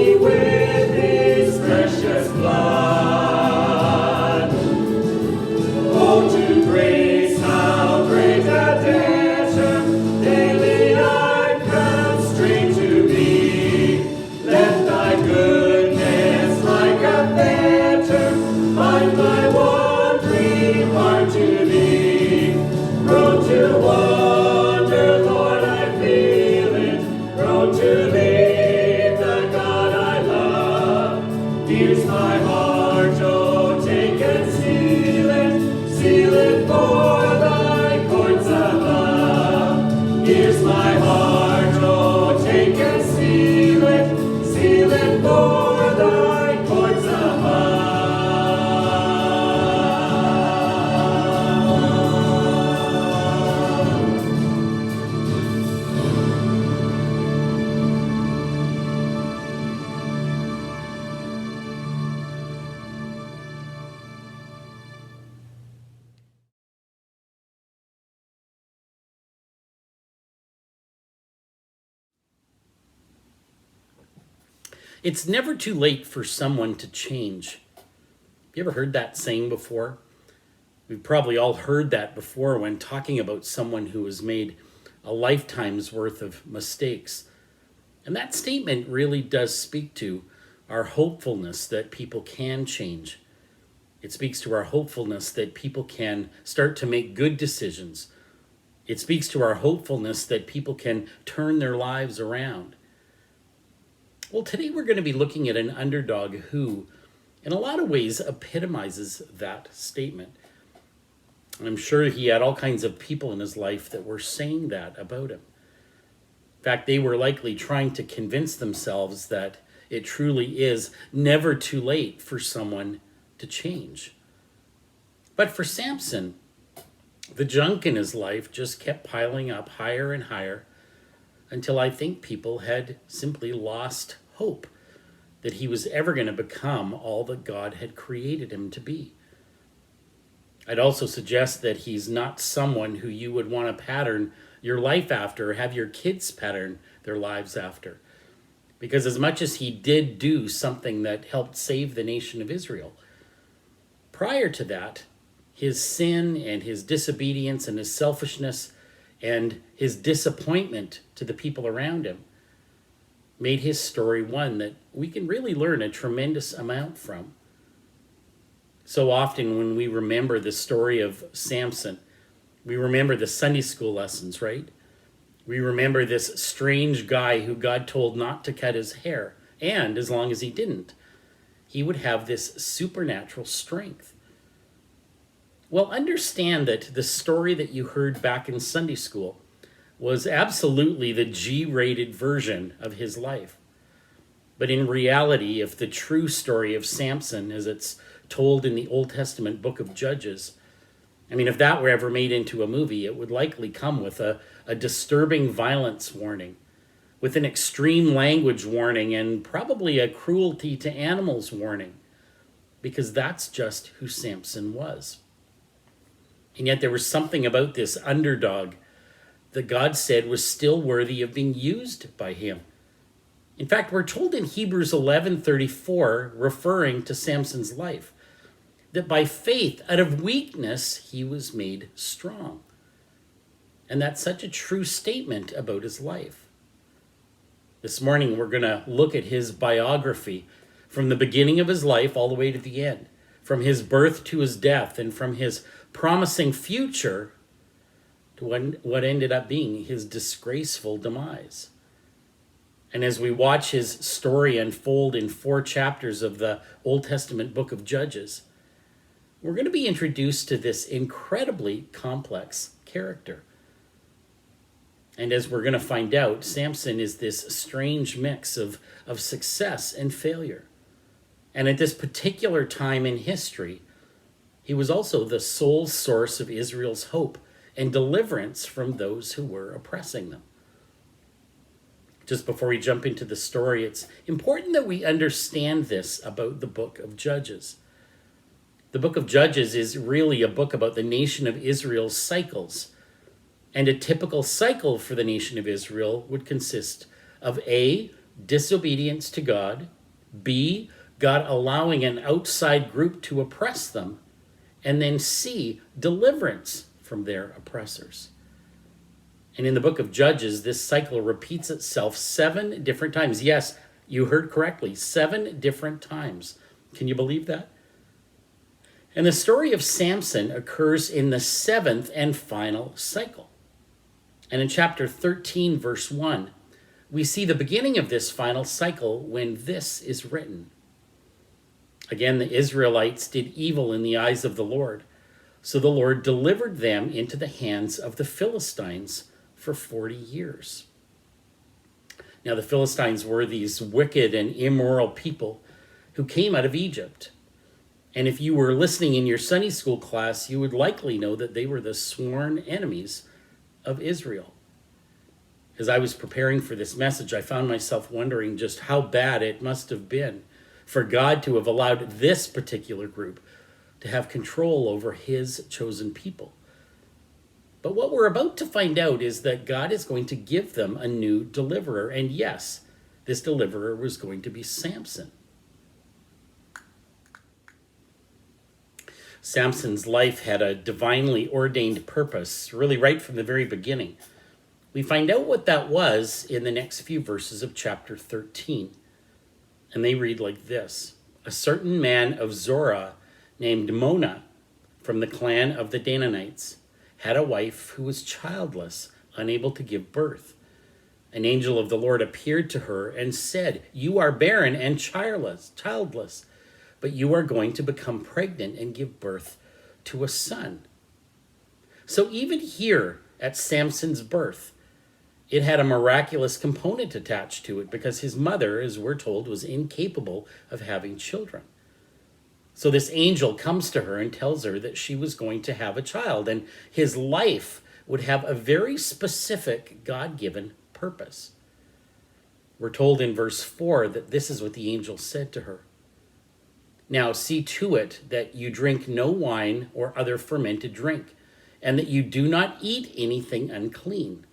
me with his precious blood. Oh, to grace, how great a debtor daily I'm constrained to be. Let thy goodness like a fetter bind my wandering heart to thee. Prone to wander, Lord, I feel it. Prone to leave the God I love. Here's my heart, oh, take and seal it for thy courts above. Here's my heart, oh, take and seal it for thy courts above. It's never too late for someone to change. You ever heard that saying before? We've probably all heard that before when talking about someone who has made a lifetime's worth of mistakes. And that statement really does speak to our hopefulness that people can change. It speaks to our hopefulness that people can start to make good decisions. It speaks to our hopefulness that people can turn their lives around. Well, today we're going to be looking at an underdog who, in a lot of ways, epitomizes that statement. I'm sure he had all kinds of people in his life that were saying that about him. In fact, they were likely trying to convince themselves that it truly is never too late for someone to change. But for Samson, the junk in his life just kept piling up higher and higher until I think people had simply lost hope that he was ever going to become all that God had created him to be. I'd also suggest that he's not someone who you would want to pattern your life after or have your kids pattern their lives after. Because as much as he did do something that helped save the nation of Israel, prior to that, his sin and his disobedience and his selfishness and his disappointment to the people around him made his story one that we can really learn a tremendous amount from. So often when we remember the story of Samson, we remember the Sunday school lessons, right? We remember this strange guy who God told not to cut his hair, and as long as he didn't, he would have this supernatural strength. Well, understand that the story that you heard back in Sunday school was absolutely the G-rated version of his life. But in reality, if the true story of Samson, as it's told in the Old Testament book of Judges, if that were ever made into a movie, it would likely come with a disturbing violence warning, with an extreme language warning, and probably a cruelty to animals warning, because that's just who Samson was. And yet there was something about this underdog that God said was still worthy of being used by him. In fact, we're told in Hebrews 11:34, referring to Samson's life, that by faith, out of weakness, he was made strong. And that's such a true statement about his life. This morning, we're going to look at his biography from the beginning of his life all the way to the end, from his birth to his death, and from his promising future to what ended up being his disgraceful demise. And as we watch his story unfold in 4 chapters of the Old Testament book of Judges, we're going to be introduced to this incredibly complex character. And as we're going to find out, Samson is this strange mix of success and failure. And at this particular time in history, he was also the sole source of Israel's hope and deliverance from those who were oppressing them. Just before we jump into the story, it's important that we understand this about the book of Judges. The book of Judges is really a book about the nation of Israel's cycles. And a typical cycle for the nation of Israel would consist of A, disobedience to God, B, God allowing an outside group to oppress them, and then C, deliverance from their oppressors. And in the book of Judges, this cycle repeats itself 7 different times. Yes, you heard correctly, 7 different times. Can you believe that? And the story of Samson occurs in the 7th and final cycle. And in chapter 13, verse 1, we see the beginning of this final cycle when this is written. Again, the Israelites did evil in the eyes of the Lord, so the Lord delivered them into the hands of the Philistines for 40 years. Now, the Philistines were these wicked and immoral people who came out of Egypt. And if you were listening in your Sunday school class, you would likely know that they were the sworn enemies of Israel. As I was preparing for this message, I found myself wondering just how bad it must have been for God to have allowed this particular group to have control over his chosen people. But what we're about to find out is that God is going to give them a new deliverer. And yes, this deliverer was going to be Samson. Samson's life had a divinely ordained purpose, really right from the very beginning. We find out what that was in the next few verses of chapter 13. And they read like this. A certain man of Zorah named Mona from the clan of the Danites had a wife who was childless, unable to give birth. An angel of the Lord appeared to her and said, "You are barren and childless, but you are going to become pregnant and give birth to a son." So even here at Samson's birth, it had a miraculous component attached to it because his mother, as we're told, was incapable of having children. So this angel comes to her and tells her that she was going to have a child, and his life would have a very specific God-given purpose. We're told in verse 4 that this is what the angel said to her. "Now see to it that you drink no wine or other fermented drink, and that you do not eat anything unclean.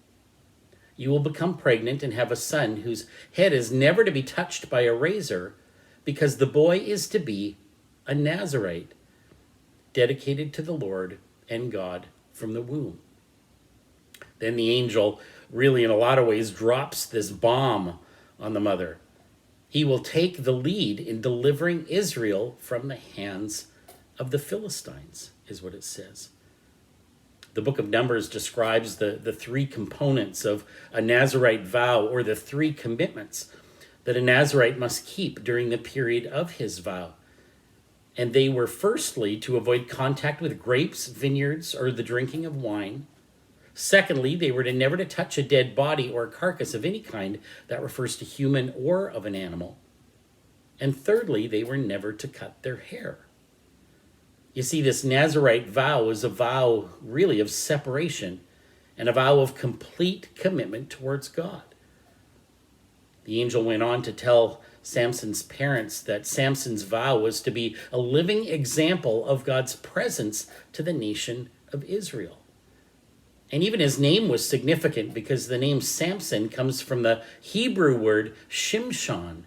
You will become pregnant and have a son whose head is never to be touched by a razor, because the boy is to be a Nazarite, dedicated to the Lord and God from the womb." Then the angel really, in a lot of ways, drops this bomb on the mother. He will take the lead in delivering Israel from the hands of the Philistines, is what it says. The book of Numbers describes the 3 components of a Nazarite vow, or the 3 commitments that a Nazarite must keep during the period of his vow. And they were firstly to avoid contact with grapes, vineyards, or the drinking of wine. Secondly, they were never to touch a dead body or carcass of any kind that refers to human or of an animal. And thirdly, they were never to cut their hair. You see, this Nazarite vow is a vow really of separation and a vow of complete commitment towards God. The angel went on to tell Samson's parents that Samson's vow was to be a living example of God's presence to the nation of Israel. And even his name was significant because the name Samson comes from the Hebrew word Shimshon,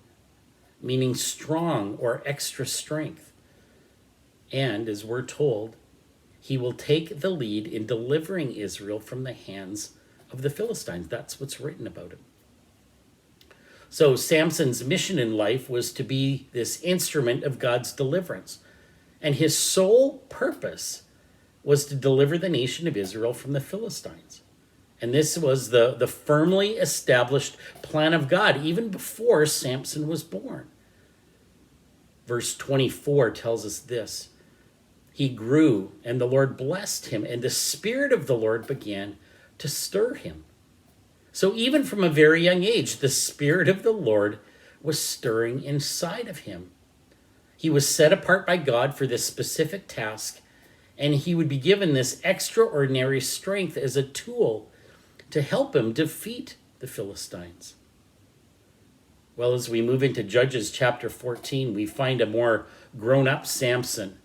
meaning strong or extra strength. And as we're told, he will take the lead in delivering Israel from the hands of the Philistines. That's what's written about him. So Samson's mission in life was to be this instrument of God's deliverance. And his sole purpose was to deliver the nation of Israel from the Philistines. And this was the firmly established plan of God, even before Samson was born. Verse 24 tells us this. He grew, and the Lord blessed him, and the Spirit of the Lord began to stir him. So even from a very young age, the Spirit of the Lord was stirring inside of him. He was set apart by God for this specific task, and he would be given this extraordinary strength as a tool to help him defeat the Philistines. Well, as we move into Judges chapter 14, we find a more grown-up Samson,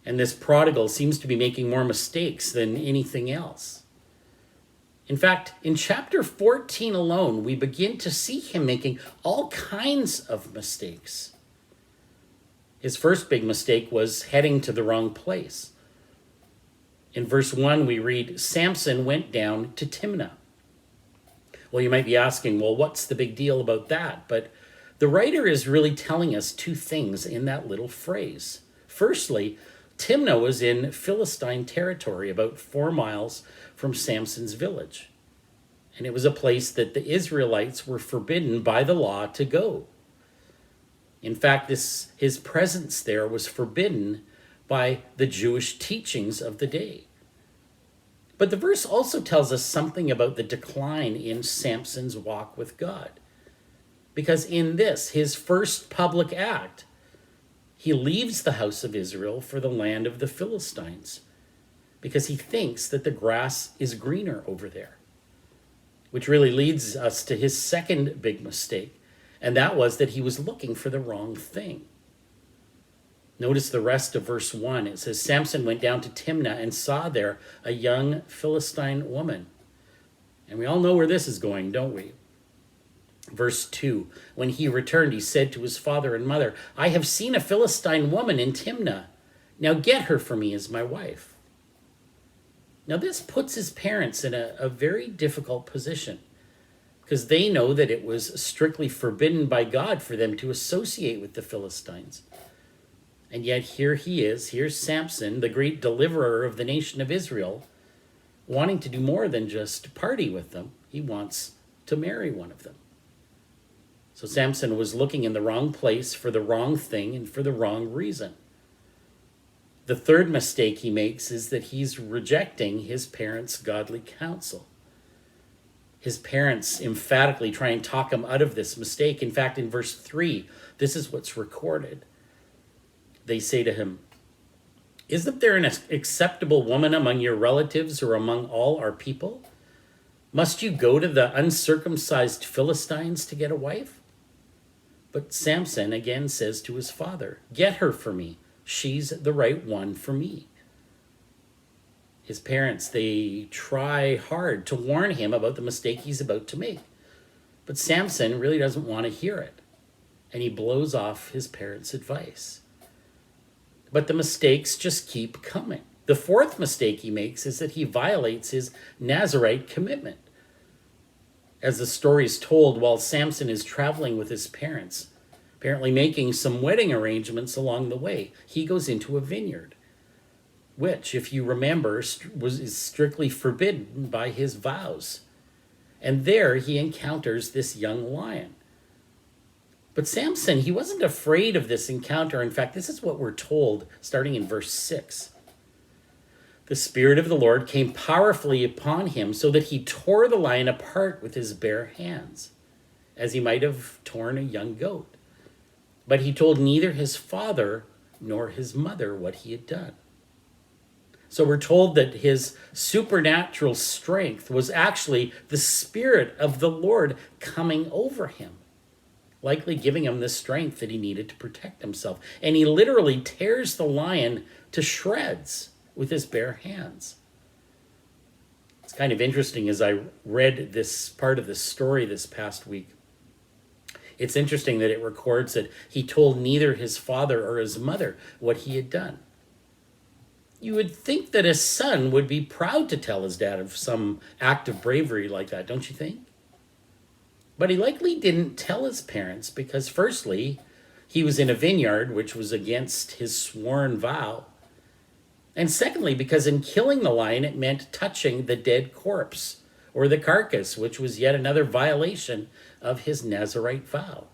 and this prodigal seems to be making more mistakes than anything else. In fact, in chapter 14 alone, we begin to see him making all kinds of mistakes. His first big mistake was heading to the wrong place. In verse 1, we read, Samson went down to Timnah. Well, you might be asking, well, what's the big deal about that? But the writer is really telling us two things in that little phrase. Firstly, Timnah was in Philistine territory, about 4 miles from Samson's village. And it was a place that the Israelites were forbidden by the law to go. In fact, his presence there was forbidden by the Jewish teachings of the day. But the verse also tells us something about the decline in Samson's walk with God. Because in this, his first public act, he leaves the house of Israel for the land of the Philistines because he thinks that the grass is greener over there. Which really leads us to his second big mistake, and that was that he was looking for the wrong thing. Notice the rest of verse 1. It says, Samson went down to Timnah and saw there a young Philistine woman. And we all know where this is going, don't we? Verse 2, when he returned, he said to his father and mother, I have seen a Philistine woman in Timnah. Now get her for me as my wife. Now this puts his parents in a very difficult position because they know that it was strictly forbidden by God for them to associate with the Philistines. And yet here he is, here's Samson, the great deliverer of the nation of Israel, wanting to do more than just party with them. He wants to marry one of them. So Samson was looking in the wrong place for the wrong thing and for the wrong reason. The third mistake he makes is that he's rejecting his parents' godly counsel. His parents emphatically try and talk him out of this mistake. In fact, in verse 3, this is what's recorded. They say to him, Isn't there an acceptable woman among your relatives or among all our people? Must you go to the uncircumcised Philistines to get a wife? But Samson again says to his father, Get her for me. She's the right one for me. His parents, they try hard to warn him about the mistake he's about to make. But Samson really doesn't want to hear it. And he blows off his parents' advice. But the mistakes just keep coming. The fourth mistake he makes is that he violates his Nazarite commitment. As the story is told, while Samson is traveling with his parents, apparently making some wedding arrangements along the way, he goes into a vineyard, which, if you remember, is strictly forbidden by his vows. And there he encounters this young lion. But Samson, he wasn't afraid of this encounter. In fact, this is what we're told starting in verse 6. The Spirit of the Lord came powerfully upon him so that he tore the lion apart with his bare hands, as he might have torn a young goat. But he told neither his father nor his mother what he had done. So we're told that his supernatural strength was actually the Spirit of the Lord coming over him, likely giving him the strength that he needed to protect himself. And he literally tears the lion to shreds with his bare hands. It's kind of interesting as I read this part of the story this past week. It's interesting that it records that he told neither his father or his mother what he had done. You would think that a son would be proud to tell his dad of some act of bravery like that, don't you think? But he likely didn't tell his parents because, firstly, he was in a vineyard, which was against his sworn vow. And secondly, because in killing the lion, it meant touching the dead corpse or the carcass, which was yet another violation of his Nazarite vow.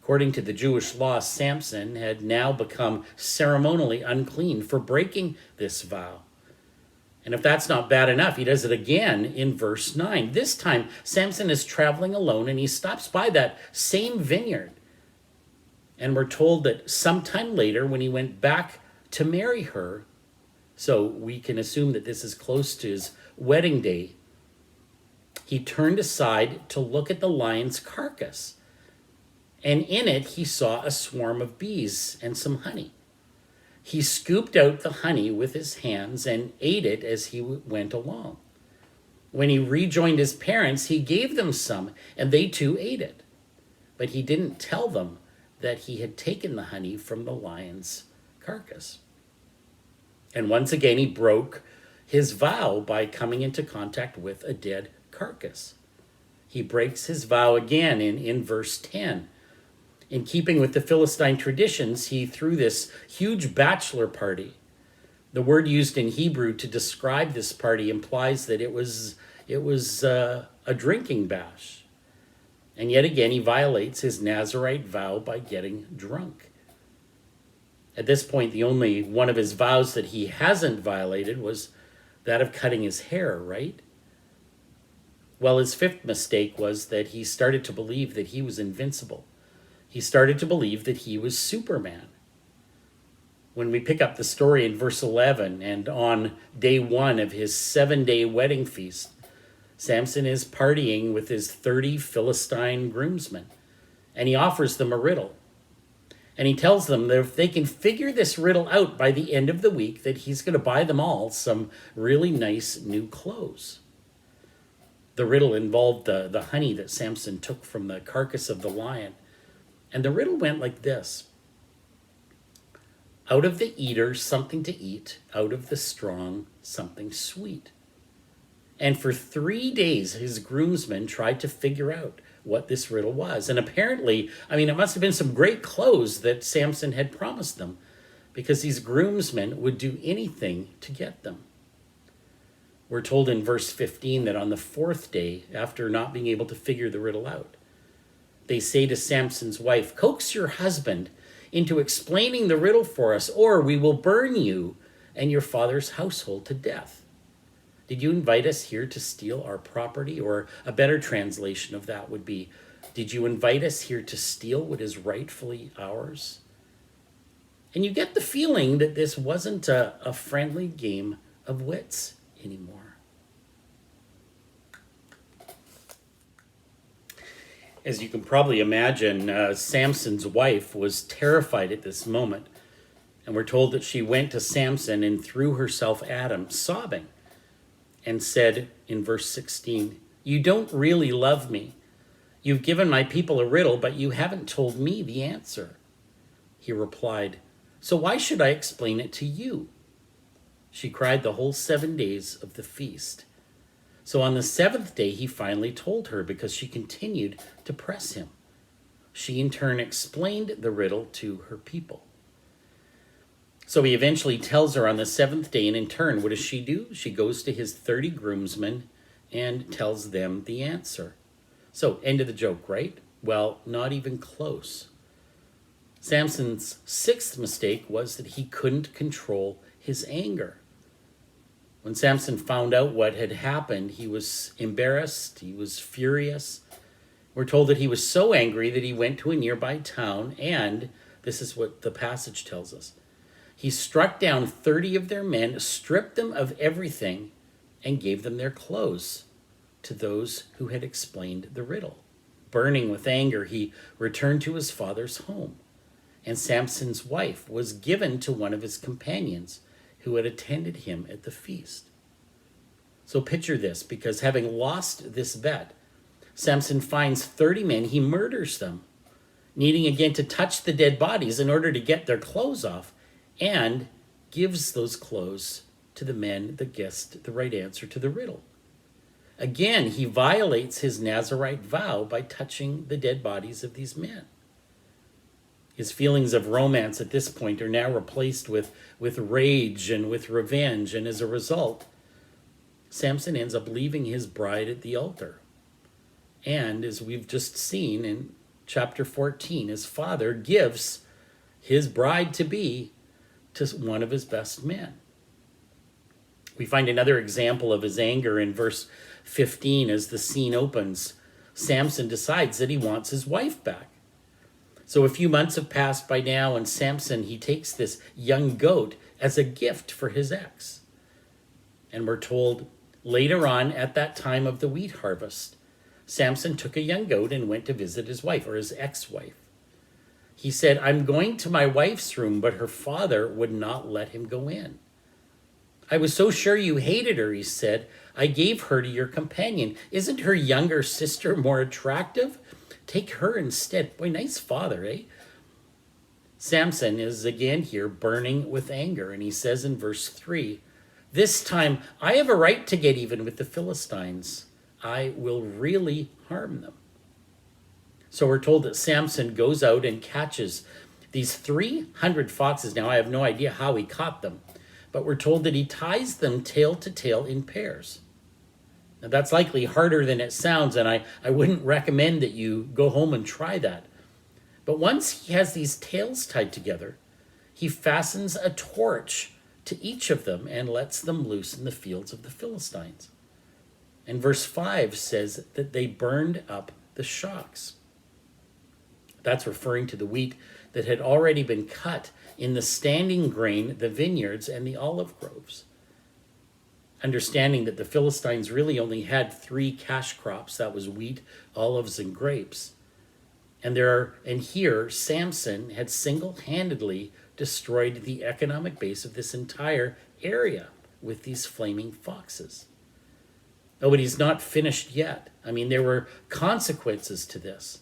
According to the Jewish law, Samson had now become ceremonially unclean for breaking this vow. And if that's not bad enough, he does it again in verse 9. This time, Samson is traveling alone and he stops by that same vineyard. And we're told that sometime later, when he went back to marry her, so we can assume that this is close to his wedding day, he turned aside to look at the lion's carcass. And in it, he saw a swarm of bees and some honey. He scooped out the honey with his hands and ate it as he went along. When he rejoined his parents, he gave them some, and they too ate it. But he didn't tell them that he had taken the honey from the lion's carcass. And once again, he broke his vow by coming into contact with a dead carcass. He breaks his vow again in verse 10. In keeping with the Philistine traditions, he threw this huge bachelor party. The word used in Hebrew to describe this party implies that it was a drinking bash. And yet again, he violates his Nazarite vow by getting drunk. At this point, the only one of his vows that he hasn't violated was that of cutting his hair, right? Well, his fifth mistake was that he started to believe that he was invincible. He started to believe that he was Superman. When we pick up the story in verse 11, and on day 1 of his 7-day wedding feast, Samson is partying with his 30 Philistine groomsmen, and he offers them a riddle. And he tells them that if they can figure this riddle out by the end of the week, that he's going to buy them all some really nice new clothes. The riddle involved the honey that Samson took from the carcass of the lion. And the riddle went like this. Out of the eater, something to eat. Out of the strong, something sweet. And for 3 days, his groomsmen tried to figure out what this riddle was. And apparently, it must have been some great clothes that Samson had promised them, because these groomsmen would do anything to get them. We're told in verse 15 that on the 4th day, after not being able to figure the riddle out, they say to Samson's wife, "Coax your husband into explaining the riddle for us, or we will burn you and your father's household to death. Did you invite us here to steal our property?" Or a better translation of that would be, "Did you invite us here to steal what is rightfully ours?" And you get the feeling that this wasn't a friendly game of wits anymore. As you can probably imagine, Samson's wife was terrified at this moment. And we're told that she went to Samson and threw herself at him, sobbing, and said in verse 16, "You don't really love me. You've given my people a riddle, but you haven't told me the answer." He replied, "So why should I explain it to you?" She cried the whole 7 days of the feast. So on the 7th day, he finally told her, because she continued to press him. She in turn explained the riddle to her people. So he eventually tells her on the 7th day, and in turn, what does she do? She goes to his 30 groomsmen and tells them the answer. So, end of the joke, right? Well, not even close. Samson's 6th mistake was that he couldn't control his anger. When Samson found out what had happened, he was embarrassed, he was furious. We're told that he was so angry that he went to a nearby town, and this is what the passage tells us. He struck down 30 of their men, stripped them of everything, and gave them their clothes to those who had explained the riddle. Burning with anger, he returned to his father's home, and Samson's wife was given to one of his companions who had attended him at the feast. So picture this, because having lost this bet, Samson finds 30 men, he murders them, needing again to touch the dead bodies in order to get their clothes off, and gives those clothes to the men that guessed the right answer to the riddle. Again, he violates his Nazarite vow by touching the dead bodies of these men. His feelings of romance at this point are now replaced with rage and with revenge, and as a result, Samson ends up leaving his bride at the altar. And as we've just seen in chapter 14, his father gives his bride-to-be to one of his best men. We find another example of his anger in verse 15 as the scene opens. Samson decides that he wants his wife back. So a few months have passed by now, and Samson, he takes this young goat as a gift for his ex. And we're told later on at that time of the wheat harvest, Samson took a young goat and went to visit his wife, or his ex-wife. He said, "I'm going to my wife's room," but her father would not let him go in. I was so sure you hated her, he said. I gave her to your companion. Isn't her younger sister more attractive? Take her instead. Boy, nice father, eh? Samson is again here burning with anger, and he says in verse 3, this time I have a right to get even with the Philistines. I will really harm them. So we're told that Samson goes out and catches these 300 foxes. Now, I have no idea how he caught them, but we're told that he ties them tail to tail in pairs. Now, that's likely harder than it sounds, and I wouldn't recommend that you go home and try that. But once he has these tails tied together, he fastens a torch to each of them and lets them loose in the fields of the Philistines. And verse 5 says that they burned up the shocks. That's referring to the wheat that had already been cut in the standing grain, the vineyards, and the olive groves. Understanding that the Philistines really only had 3 cash crops, that was wheat, olives, and grapes. And here, Samson had single-handedly destroyed the economic base of this entire area with these flaming foxes. Oh, but he's not finished yet. I mean, there were consequences to this.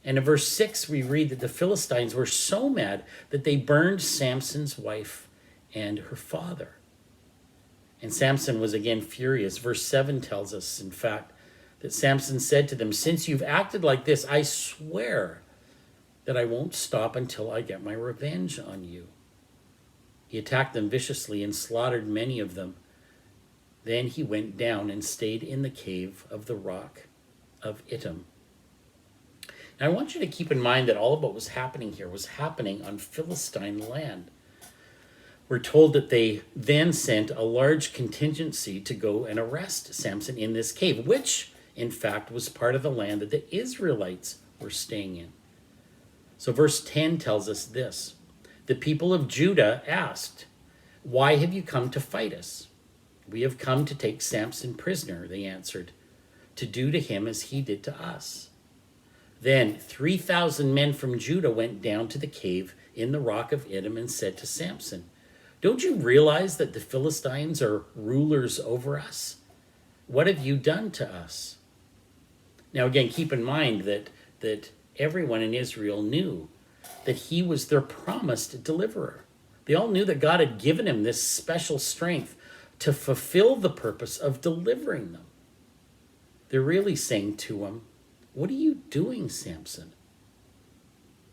And in verse 6, we read that the Philistines were so mad that they burned Samson's wife and her father. And Samson was again furious. Verse 7 tells us, in fact, that Samson said to them, since you've acted like this, I swear that I won't stop until I get my revenge on you. He attacked them viciously and slaughtered many of them. Then he went down and stayed in the cave of the rock of Ittim. Now, I want you to keep in mind that all of what was happening here was happening on Philistine land. We're told that they then sent a large contingency to go and arrest Samson in this cave, which, in fact, was part of the land that the Israelites were staying in. So verse 10 tells us this. The people of Judah asked, why have you come to fight us? We have come to take Samson prisoner, they answered, to do to him as he did to us. Then 3,000 men from Judah went down to the cave in the rock of Ittim and said to Samson, don't you realize that the Philistines are rulers over us? What have you done to us? Now again, keep in mind that everyone in Israel knew that he was their promised deliverer. They all knew that God had given him this special strength to fulfill the purpose of delivering them. They're really saying to him, what are you doing, Samson?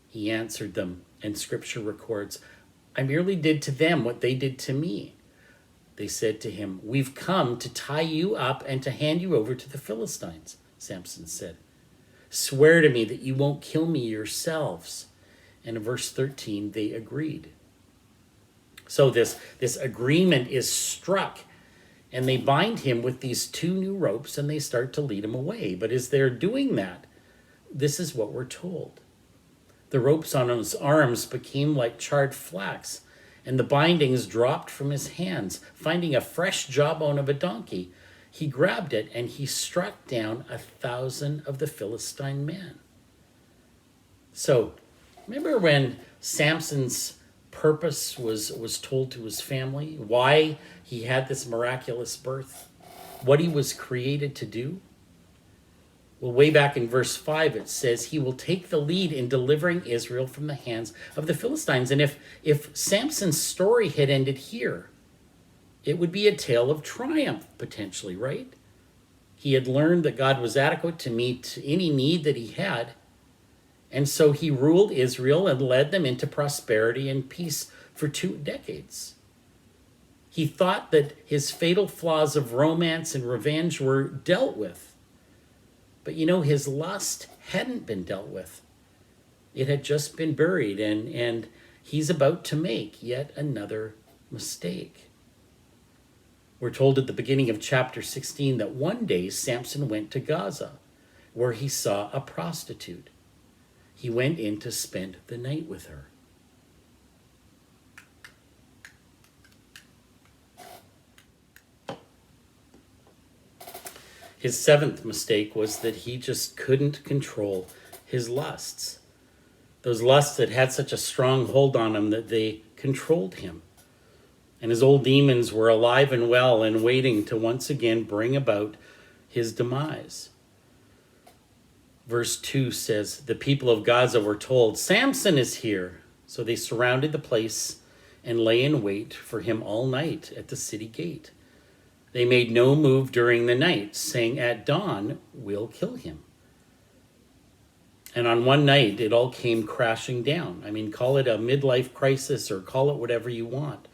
He answered them, and Scripture records, I merely did to them what they did to me. They said to him, we've come to tie you up and to hand you over to the Philistines, Samson said. Swear to me that you won't kill me yourselves. And in verse 13, they agreed. So this agreement is struck, and they bind him with these 2 new ropes, and they start to lead him away. But as they're doing that, this is what we're told. The ropes on his arms became like charred flax, and the bindings dropped from his hands. Finding a fresh jawbone of a donkey, he grabbed it, and he struck down 1,000 of the Philistine men. So, remember when Samson's purpose was told to his family, why he had this miraculous birth, what he was created to do? Well, way back in verse 5, it says he will take the lead in delivering Israel from the hands of the Philistines. And if Samson's story had ended here, it would be a tale of triumph, potentially, right? He had learned that God was adequate to meet any need that he had. And so he ruled Israel and led them into prosperity and peace for 2 decades. He thought that his fatal flaws of romance and revenge were dealt with. But his lust hadn't been dealt with. It had just been buried, and he's about to make yet another mistake. We're told at the beginning of chapter 16 that one day Samson went to Gaza, where he saw a prostitute. He went in to spend the night with her. His 7th mistake was that he just couldn't control his lusts. Those lusts that had such a strong hold on him that they controlled him. And his old demons were alive and well and waiting to once again bring about his demise. Verse 2 says, the people of Gaza were told, Samson is here. So they surrounded the place and lay in wait for him all night at the city gate. They made no move during the night, saying, at dawn, we'll kill him. And on one night, it all came crashing down. I mean, call it a midlife crisis or call it whatever you want.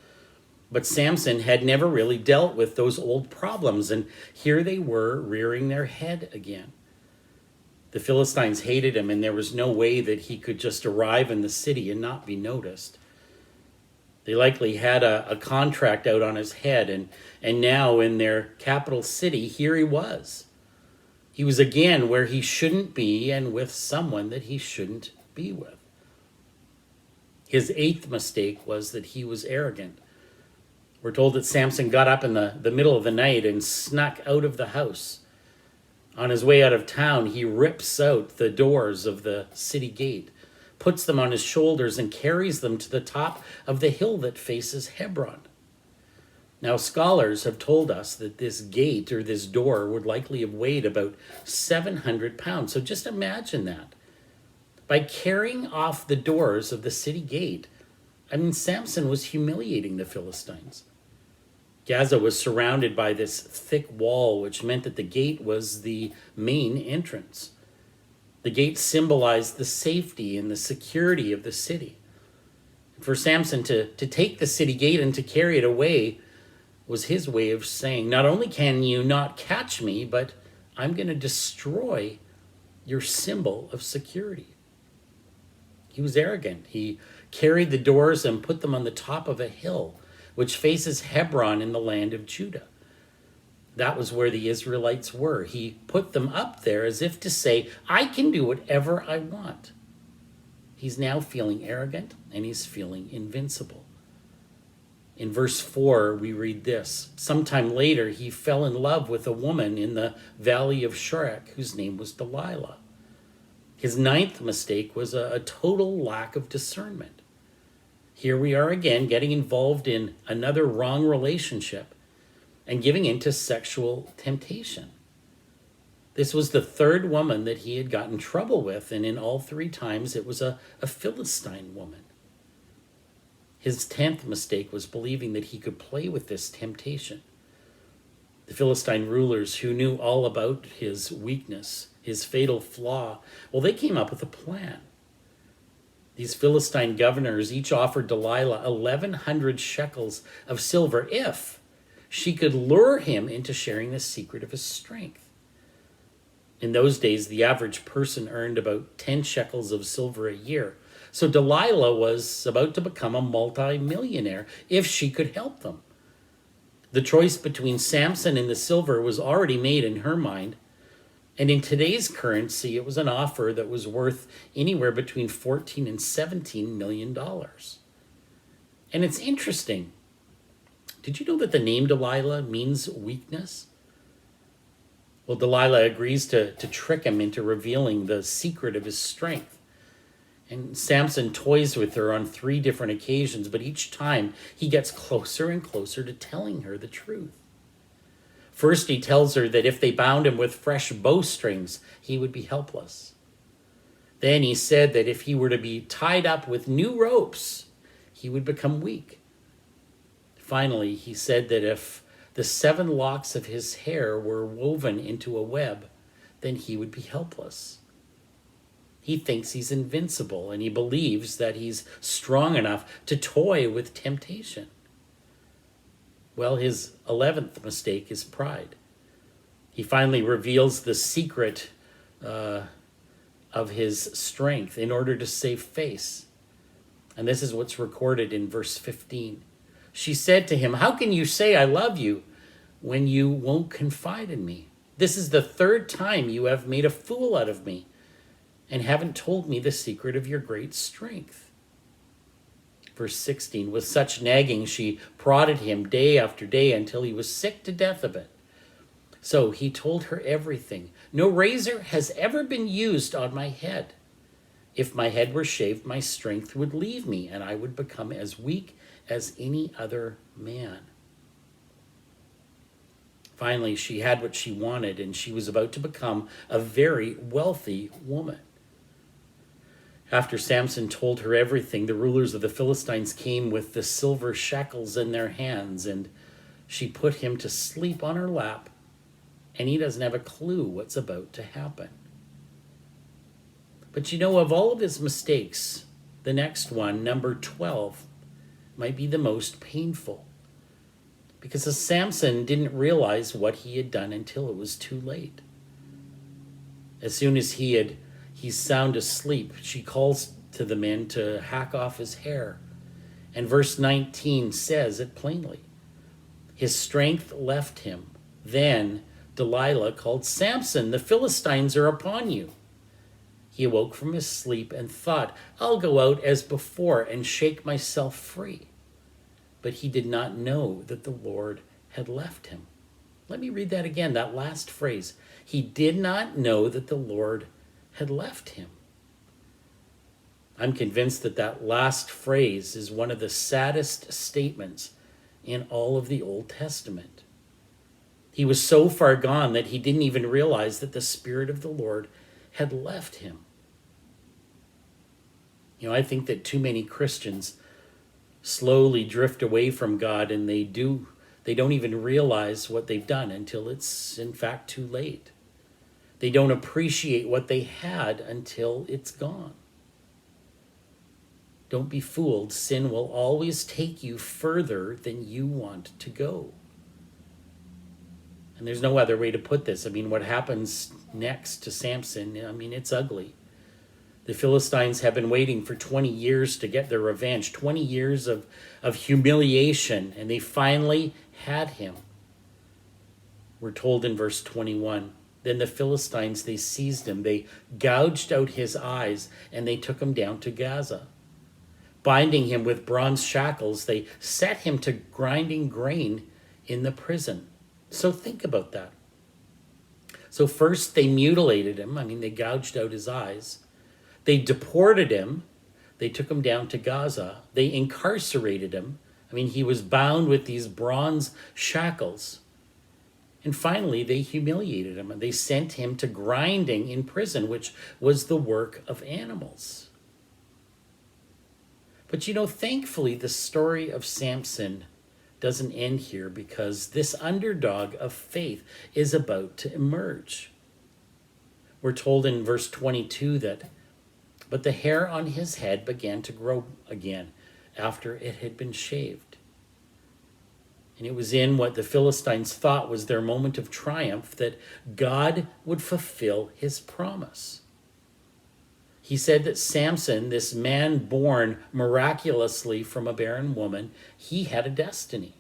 But Samson had never really dealt with those old problems, and here they were rearing their head again. The Philistines hated him, and there was no way that he could just arrive in the city and not be noticed. They likely had a contract out on his head, and now in their capital city, here he was. He was again where he shouldn't be and with someone that he shouldn't be with. His eighth mistake was that he was arrogant. We're told that Samson got up in the middle of the night and snuck out of the house. On his way out of town, he rips out the doors of the city gate, puts them on his shoulders, and carries them to the top of the hill that faces Hebron. Now, scholars have told us that this gate or this door would likely have weighed about 700 pounds. So just imagine that. By carrying off the doors of the city gate, Samson was humiliating the Philistines. Gaza was surrounded by this thick wall, which meant that the gate was the main entrance. The gate symbolized the safety and the security of the city. For Samson to take the city gate and to carry it away was his way of saying, not only can you not catch me, but I'm going to destroy your symbol of security. He was arrogant. He carried the doors and put them on the top of a hill, which faces Hebron in the land of Judah. That was where the Israelites were. He put them up there as if to say, I can do whatever I want. He's now feeling arrogant and he's feeling invincible. In verse 4, we read this. Sometime later, he fell in love with a woman in the valley of Shurek, whose name was Delilah. His ninth mistake was a total lack of discernment. Here we are again getting involved in another wrong relationship and giving into sexual temptation. This was the third woman that he had gotten in trouble with, and in all three times it was a Philistine woman. His 10th mistake was believing that he could play with this temptation. The Philistine rulers, who knew all about his weakness, his fatal flaw, well, they came up with a plan. These Philistine governors each offered Delilah 1,100 shekels of silver if she could lure him into sharing the secret of his strength. In those days, the average person earned about 10 shekels of silver a year. So Delilah was about to become a multi-millionaire if she could help them. The choice between Samson and the silver was already made in her mind. And in today's currency, it was an offer that was worth anywhere between $14 and $17 million. And it's interesting. Did you know that the name Delilah means weakness? Well, Delilah agrees to trick him into revealing the secret of his strength. And Samson toys with her on 3 different occasions, but each time he gets closer and closer to telling her the truth. First, he tells her that if they bound him with fresh bowstrings, he would be helpless. Then he said that if he were to be tied up with new ropes, he would become weak. Finally, he said that if the 7 locks of his hair were woven into a web, then he would be helpless. He thinks he's invincible, and he believes that he's strong enough to toy with temptation. Well, his 11th mistake is pride. He finally reveals the secret of his strength in order to save face. And this is what's recorded in verse 15. She said to him, "How can you say I love you when you won't confide in me? This is the 3rd time you have made a fool out of me and haven't told me the secret of your great strength." Verse 16, with such nagging, she prodded him day after day until he was sick to death of it. So he told her everything. "No razor has ever been used on my head. If my head were shaved, my strength would leave me, and I would become as weak as any other man. Finally, she had what she wanted, and she was about to become a very wealthy woman. After Samson told her everything, the rulers of the Philistines came with the silver shekels in their hands, and she put him to sleep on her lap, and he doesn't have a clue what's about to happen. But of all of his mistakes, the next one, number 12, might be the most painful. Because Samson didn't realize what he had done until it was too late. As soon as he's sound asleep, she calls to the men to hack off his hair. And verse 19 says it plainly. His strength left him. Then Delilah called, "Samson, the Philistines are upon you." He awoke from his sleep and thought, "I'll go out as before and shake myself free." But he did not know that the Lord had left him. Let me read that again, that last phrase. He did not know that the Lord had left him. I'm convinced that last phrase is one of the saddest statements in all of the Old Testament. He was so far gone that he didn't even realize that the Spirit of the Lord had left him. I think that too many Christians slowly drift away from God, and they don't even realize what they've done until it's in fact too late. They don't appreciate what they had until it's gone. Don't be fooled. Sin will always take you further than you want to go. And there's no other way to put this. What happens next to Samson, it's ugly. The Philistines have been waiting for 20 years to get their revenge, 20 years of humiliation, and they finally had him. We're told in verse 21, then the Philistines, they seized him, they gouged out his eyes, and they took him down to Gaza. Binding him with bronze shackles, they set him to grinding grain in the prison. So think about that. So first they mutilated him. They gouged out his eyes. They deported him. They took him down to Gaza. They incarcerated him. He was bound with these bronze shackles. And finally, they humiliated him, and they sent him to grinding in prison, which was the work of animals. But thankfully, the story of Samson doesn't end here, because this underdog of faith is about to emerge. We're told in verse 22 that, but the hair on his head began to grow again after it had been shaved. And it was in what the Philistines thought was their moment of triumph that God would fulfill his promise. He said that Samson, this man born miraculously from a barren woman, he had a destiny.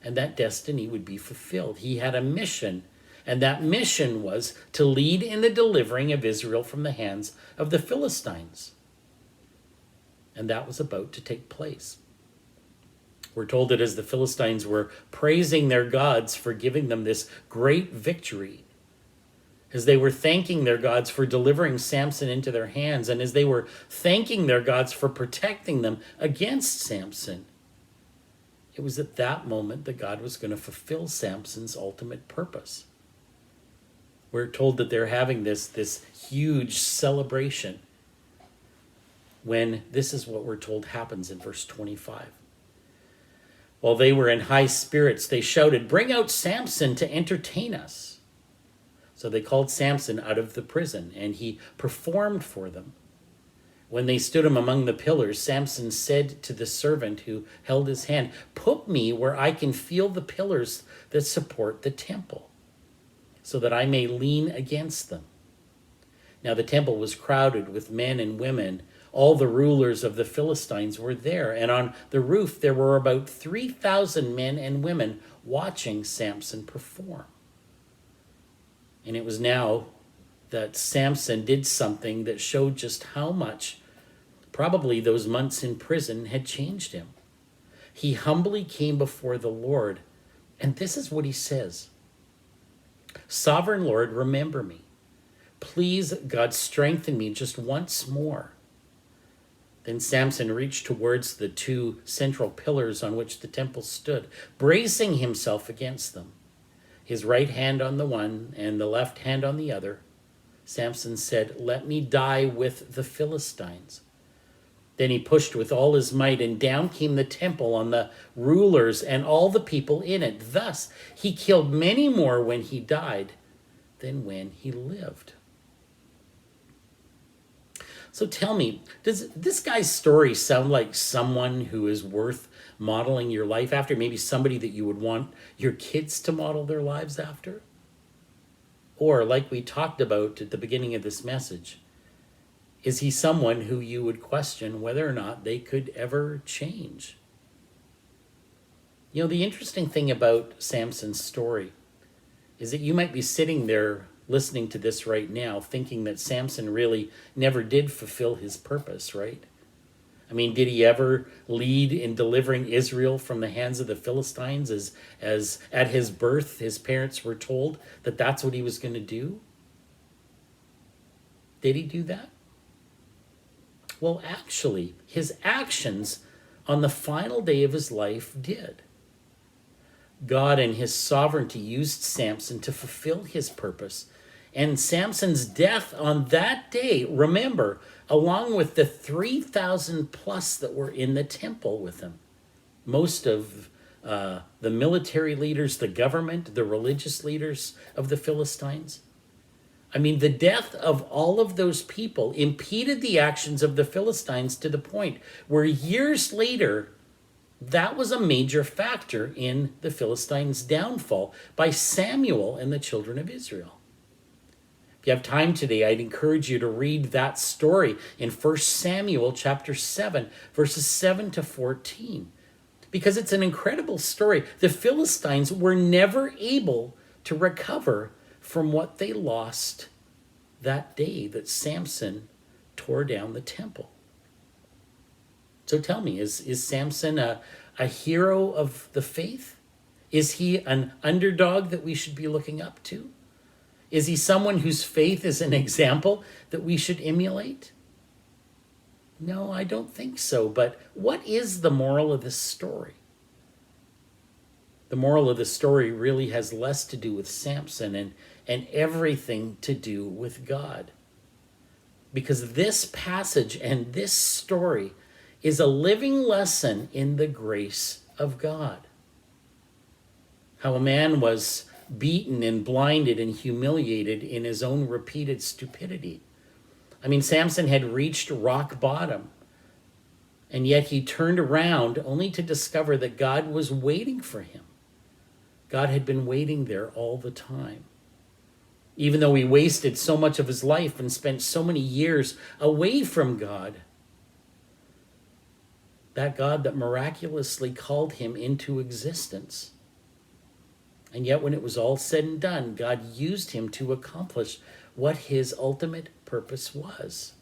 And that destiny would be fulfilled. He had a mission, and that mission was to lead in the delivering of Israel from the hands of the Philistines. And that was about to take place. We're told that as the Philistines were praising their gods for giving them this great victory, as they were thanking their gods for delivering Samson into their hands, and as they were thanking their gods for protecting them against Samson, it was at that moment that God was going to fulfill Samson's ultimate purpose. We're told that they're having this huge celebration when this is what we're told happens in verse 25. While they were in high spirits, they shouted, "Bring out Samson to entertain us." So they called Samson out of the prison, and he performed for them. When they stood him among the pillars, Samson said to the servant who held his hand, "Put me where I can feel the pillars that support the temple, so that I may lean against them." Now the temple was crowded with men and women. All the rulers of the Philistines were there, and on the roof there were about 3,000 men and women watching Samson perform. And it was now that Samson did something that showed just how much probably those months in prison had changed him. He humbly came before the Lord, and this is what he says. "Sovereign Lord, remember me. Please, God, strengthen me just once more." Then Samson reached towards the two central pillars on which the temple stood, bracing himself against them, his right hand on the one and the left hand on the other. Samson said, "Let me die with the Philistines." Then he pushed with all his might, and down came the temple on the rulers and all the people in it. Thus he killed many more when he died than when he lived. So tell me, does this guy's story sound like someone who is worth modeling your life after? Maybe somebody that you would want your kids to model their lives after? Or, like we talked about at the beginning of this message, is he someone who you would question whether or not they could ever change? You know, the interesting thing about Samson's story is that you might be sitting there listening to this right now thinking that Samson really never did fulfill his purpose, right? I mean, did he ever lead in delivering Israel from the hands of the Philistines as at his birth his parents were told that that's what he was going to do? Did he do that? Well, actually, his actions on the final day of his life did. God in his sovereignty used Samson to fulfill his purpose. And Samson's death on that day, remember, along with the 3,000 plus that were in the temple with him, most of the military leaders, the government, the religious leaders of the Philistines. I mean, the death of all of those people impeded the actions of the Philistines to the point where years later, that was a major factor in the Philistines' downfall by Samuel and the children of Israel. If you have time today, I'd encourage you to read that story in 1 Samuel chapter 7, verses 7 to 14, because it's an incredible story. The Philistines were never able to recover from what they lost that day that Samson tore down the temple. So tell me, is Samson a hero of the faith? Is he an underdog that we should be looking up to? Is he someone whose faith is an example that we should emulate? No, I don't think so. But what is the moral of this story? The moral of the story really has less to do with Samson and everything to do with God. Because this passage and this story is a living lesson in the grace of God. How a man was beaten and blinded and humiliated in his own repeated stupidity. I mean, Samson had reached rock bottom, and yet he turned around only to discover that God was waiting for him. God had been waiting there all the time. Even though he wasted so much of his life and spent so many years away from God, that God that miraculously called him into existence. And yet when it was all said and done, God used him to accomplish what his ultimate purpose was.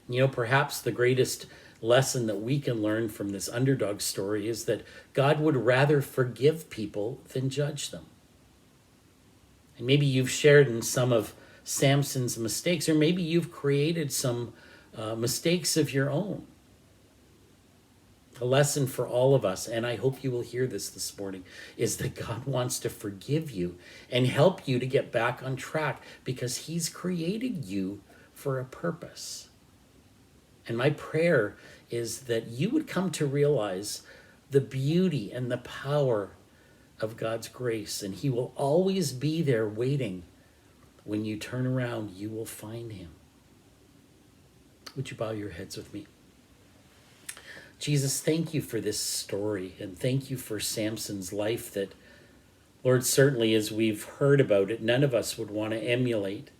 You know, perhaps the greatest lesson that we can learn from this underdog story is that God would rather forgive people than judge them. And maybe you've shared in some of Samson's mistakes, or maybe you've created some mistakes of your own. A lesson for all of us, and I hope you will hear this morning, is that God wants to forgive you and help you to get back on track because he's created you for a purpose. And my prayer is that you would come to realize the beauty and the power of God's grace, and he will always be there waiting. When you turn around, you will find him. Would you bow your heads with me? Jesus, thank you for this story, and thank you for Samson's life that, Lord, certainly as we've heard about it, none of us would want to emulate.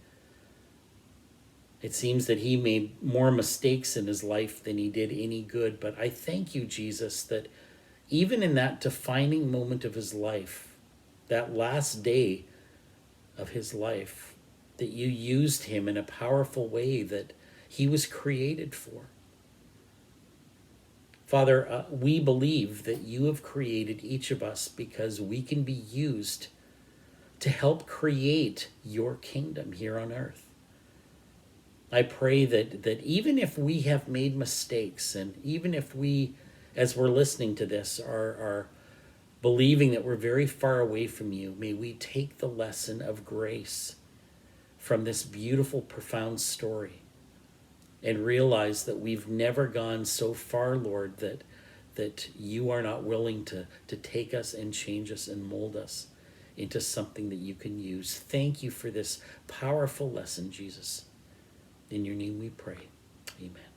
It seems that he made more mistakes in his life than he did any good, but I thank you, Jesus, that even in that defining moment of his life, that last day of his life, that you used him in a powerful way that he was created for. Father, we believe that you have created each of us because we can be used to help create your kingdom here on earth. I pray that even if we have made mistakes, and even if we, as we're listening to this, are believing that we're very far away from you, may we take the lesson of grace from this beautiful, profound story and realize that we've never gone so far, Lord, that you are not willing to take us and change us and mold us into something that you can use. Thank you for this powerful lesson, Jesus. In your name we pray. Amen.